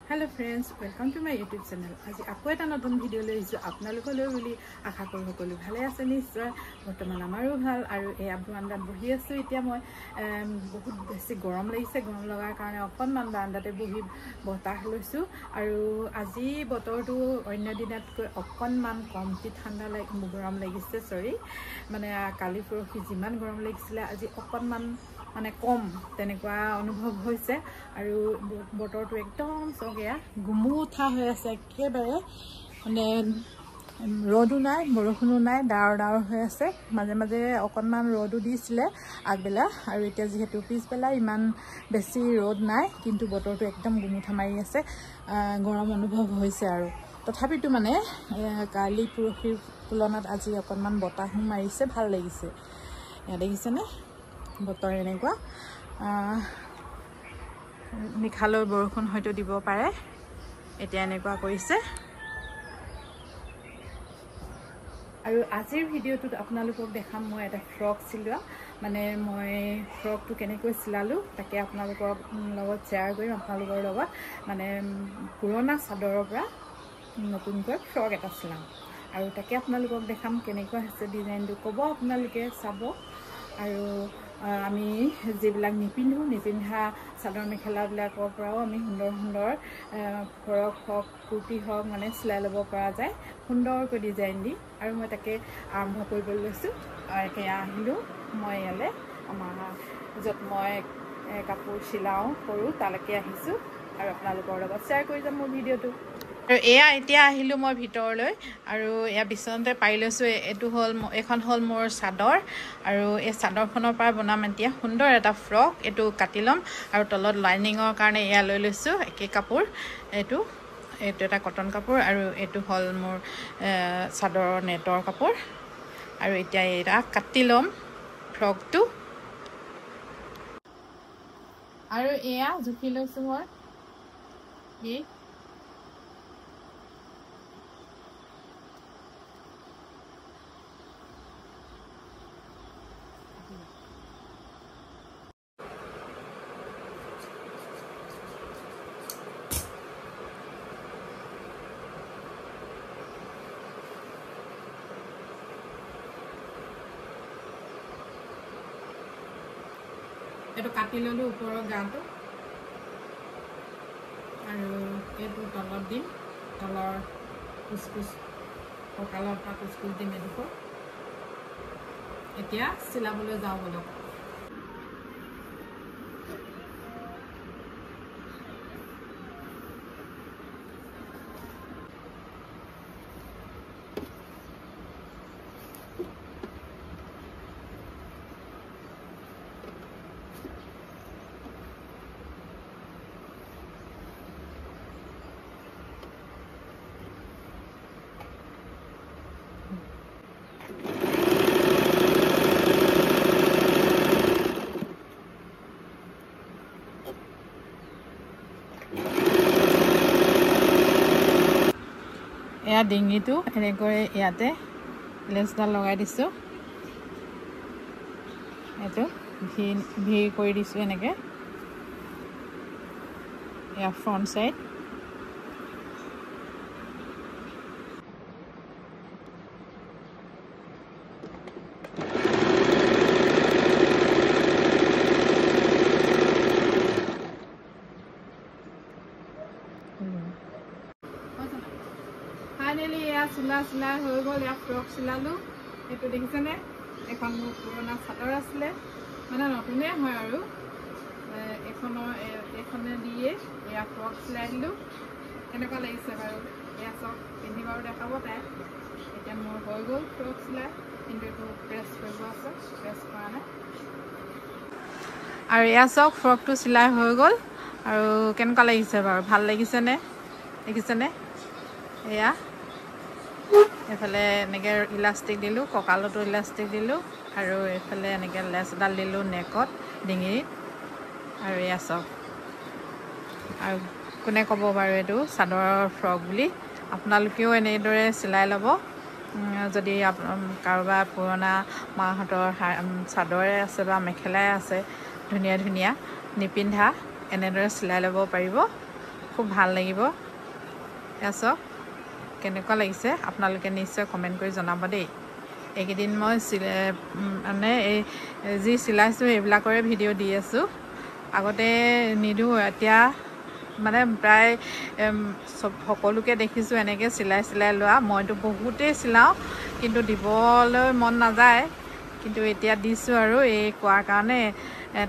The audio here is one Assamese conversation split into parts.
Hello friends, welcome to my YouTube channel. আজি আকৌ এটা নতুন ভিডিও লৈ আহিছো আপোনালোকলৈ বুলি আশা কৰো সকলো ভালে আছে নিশ্চয় বৰ্তমান আমাৰো ভাল আৰু এই বাৰান্দাত বহি আছো এতিয়া মই বহুত বেছি গৰম লাগিছে গৰম লগাৰ কাৰণে অকনমান বাৰান্দাতে বহি বতাহ লৈছো আৰু আজি বতৰটো অন্য দিনতকৈ অকনমান কমটি ঠাণ্ডা গৰম লাগিছে সৰি মানে কালি পৰহি যিমান গৰম লাগিছিল আজি অকনমান মানে কম তেনেকুৱা অনুভৱ হৈছে আৰু বতৰটো একদম সগেয়া গুমুঠা হৈ আছে একেবাৰে মানে ৰ'দো নাই বৰষুণো নাই ডাৱৰ হৈ আছে মাজে মাজে অকনমান ৰ'দো দিছিলে আগবেলা আৰু এতিয়া যেহেতু পিছবেলা ইমান বেছি ৰ'দ নাই কিন্তু বতৰটো একদম গুমুঠা মাৰি আছে গৰম অনুভৱ হৈছে আৰু তথাপিতো মানে কালি পৰহিৰ তুলনাত আজি অকনমান বতাহ মাৰিছে ভাল লাগিছে দেখিছেনে বতৰ এনেকুৱা নিখালৈ বৰষুণ হয়তো দিব পাৰে এতিয়া এনেকুৱা কৰিছে আৰু আজিৰ ভিডিওটোত আপোনালোকক দেখাম মই এটা ফ্ৰক চিলোৱা মানে মই ফ্ৰকটো কেনেকৈ চিলালো তাকে আপোনালোকৰ লগত শেয়াৰ কৰিম আপোনালোকৰ লগত মানে পুৰণা চাদৰৰ পৰা নতুনকৈ ফ্ৰক এটা চিলাম আৰু তাকে আপোনালোকক দেখাম কেনেকুৱা হৈছে ডিজাইনটো ক'ব আপোনালোকে চাব আৰু আমি যেবিলাক নিপিন্ধা চাদৰ মেখেলাবিলাকৰ পৰাও আমি সুন্দৰ ফৰক হওক কুৰ্তি হওক মানে চিলাই ল'ব পৰা যায় সুন্দৰকৈ ডিজাইন দি আৰু মই তাকে আৰম্ভ কৰিবলৈ লৈছোঁ এতিয়া আহিলোঁ মই ইয়ালৈ আমাৰ য'ত মই কাপোৰ চিলাওঁ কৰোঁ তালৈকে আহিছোঁ আৰু আপোনালোকৰ লগত শ্বেয়াৰ কৰি যাম মোৰ ভিডিঅ'টো আৰু এয়া এতিয়া আহিলোঁ মই ভিতৰলৈ আৰু এয়া বিচনাতে পাৰি লৈছোঁ এইখন হ'ল মোৰ চাদৰ আৰু এই চাদৰখনৰ পৰা বনাম এতিয়া সুন্দৰ এটা ফ্ৰক এইটো কাটি ল'ম আৰু তলত লাইনিঙৰ কাৰণে এয়া লৈ লৈছোঁ একে কাপোৰ এইটো এটা কটন কাপোৰ আৰু এইটো হ'ল মোৰ চাদৰৰ নেটৰ কাপোৰ আৰু এতিয়া এয়া কাটি ল'ম ফ্ৰকটো আৰু এয়া জুখি লৈছোঁ মই এইটো কাটি ললো ওপৰৰ গাটো আৰু এইটো তলত দিম তলৰ কুচকুচ কঁকালৰ পৰা কুচকুচ দিম এডোখৰ এতিয়া চিলাবলৈ যাওঁ বলক এয়া ডিঙিটো এনেকৈ ইয়াতে লেছডাল লগাই দিছোঁ এইটো ভি কৰি দিছোঁ এনেকৈ এয়া ফ্ৰণ্ট চাইড ফাইনেলি এয়া চিলা হৈ গ'ল এয়া ফ্ৰক চিলালোঁ এইটো দেখিছেনে এখন মোৰ পুৰণা চাদৰ আছিলে মানে নতুনেই হয় আৰু এইখনে দিয়ে এয়া ফ্ৰক চিলাই দিলোঁ কেনেকুৱা লাগিছে বাৰু এয়া চব পিন্ধি বাৰু দেখাব তাই এতিয়া মোৰ হৈ গ'ল ফ্ৰক চিলাই কিন্তু এইটো প্ৰেছ কৰিব আছে প্ৰেছ কৰা নাই আৰু এয়া চব ফ্ৰকটো চিলাই হৈ গ'ল আৰু কেনেকুৱা লাগিছে বাৰু ভাল লাগিছেনে দেখিছেনে এয়া এইফালে এনেকৈ ইলাষ্টিক দিলোঁ কঁকালতো ইলাষ্টিক দিলোঁ আৰু এইফালে এনেকৈ লেছ এডাল দিলোঁ নেকত ডিঙিত আৰু এয়া চব আৰু কোনে ক'ব বাৰু এইটো চাদৰৰ ফ্ৰক বুলি আপোনালোকেও এনেদৰে চিলাই ল'ব যদি কাৰোবাৰ পুৰণা মাহঁতৰ চাদৰে আছে বা মেখেলাই আছে ধুনীয়া নিপিন্ধা এনেদৰে চিলাই ল'ব পাৰিব খুব ভাল লাগিব এয়া চাওক কেনেকুৱা লাগিছে আপোনালোকে নিশ্চয় কমেণ্ট কৰি জনাব দেই এইকেইদিন মই মানে এই যি চিলাইছোঁ এইবিলাকৰে ভিডিঅ' দি আছোঁ আগতে নিদিওঁ এতিয়া মানে প্ৰায় সকলোকে দেখিছোঁ এনেকৈ চিলাই লোৱা মইতো বহুতেই চিলাওঁ কিন্তু দিবলৈ মন নাযায় কিন্তু এতিয়া দিছোঁ আৰু এই কোৱাৰ কাৰণে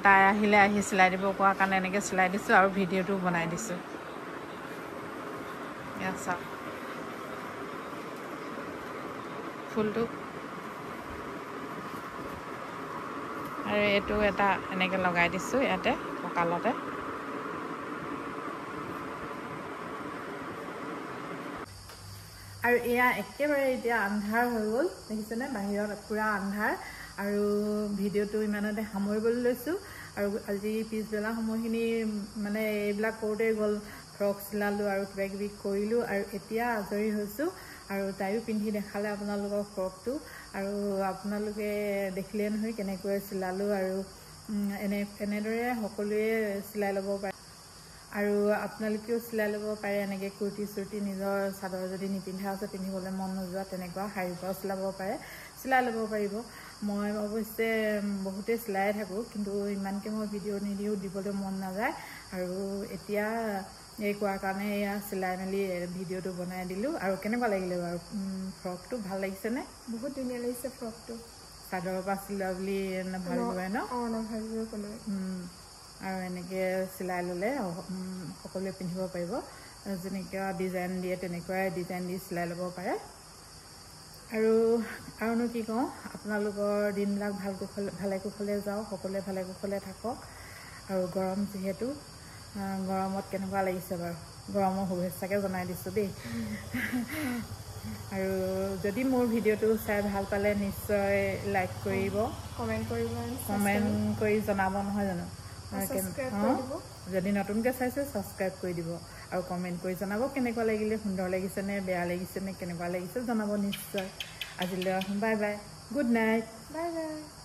তাই আহিলে আহি চিলাই দিব কোৱাৰ কাৰণে এনেকৈ চিলাই দিছোঁ আৰু ভিডিঅ'টো বনাই দিছোঁ এয়া চাওক ফুলটো আৰু এইটো এটা এনেকৈ লগাই দিছোঁ ইয়াতে কঁকালতে আৰু এয়া একেবাৰে এতিয়া আন্ধাৰ হৈ গ'ল দেখিছেনে বাহিৰত পূৰা আন্ধাৰ আৰু ভিডিঅ'টো ইমানতে সামৰিবলৈ লৈছোঁ আৰু আজি পিছবেলা সময়খিনি মানে এইবিলাক কৰোঁতেই গ'ল ফ্ৰক চিলালোঁ আৰু কিবাকিবি কৰিলোঁ আৰু এতিয়া আজৰি হৈছোঁ আৰু তাইও পিন্ধি দেখালে আপোনালোকৰ ফ্ৰকটো আৰু আপোনালোকে দেখিলে নহয় কেনেকৈ চিলালোঁ আৰু এনেদৰে সকলোৱে চিলাই ল'ব পাৰে আৰু আপোনালোকেও চিলাই ল'ব পাৰে এনেকৈ কুৰ্তি চুৰ্তি নিজৰ চাদৰ যদি নিপিন্ধা আছে পিন্ধিবলৈ মন নোযোৱা তেনেকুৱা শাড়ীৰ পৰাও চিলাব পাৰে চিলাই ল'ব পাৰিব মই অৱশ্যে বহুতেই চিলাই থাকোঁ কিন্তু ইমানকৈ মই ভিডিঅ' নিদিওঁ দিবলৈ মন নাযায় আৰু এতিয়া এই কোৱাৰ কাৰণে এয়া চিলাই মেলি ভিডিঅ'টো বনাই দিলোঁ আৰু কেনেকুৱা লাগিলে বাৰু ফ্ৰকটো ভাল লাগিছেনে বহুত ধুনীয়া লাগিছে ফ্ৰকটো চাদৰৰ পৰা চিলোৱা বুলি ভাবিবই ন নাভাবিব কোনোৱে আৰু এনেকৈ চিলাই ল'লে সকলোৱে পিন্ধিব পাৰিব যেনেকৈ ডিজাইন দিয়ে তেনেকুৱাই ডিজাইন দি চিলাই ল'ব পাৰে আৰুনো কি কওঁ আপোনালোকৰ দিনবিলাক ভালে কুশলে যাওক সকলোৱে ভালে কুশলে থাকক আৰু গৰম যিহেতু গৰমত কেনেকুৱা লাগিছে বাৰু গৰমৰ শুভেচ্ছাকে জনাই দিছোঁ দেই আৰু যদি মোৰ ভিডিঅ'টো চাই ভাল পালে নিশ্চয় লাইক কৰিব কমেণ্ট কৰি জনাব নহয় জানো যদি নতুনকৈ চাইছে ছাবস্ক্ৰাইব কৰি দিব আৰু কমেণ্ট কৰি জনাব কেনেকুৱা লাগিলে সুন্দৰ লাগিছেনে বেয়া লাগিছেনে কেনেকুৱা লাগিছে জনাব নিশ্চয় আজিলৈ bye bye good night bye bye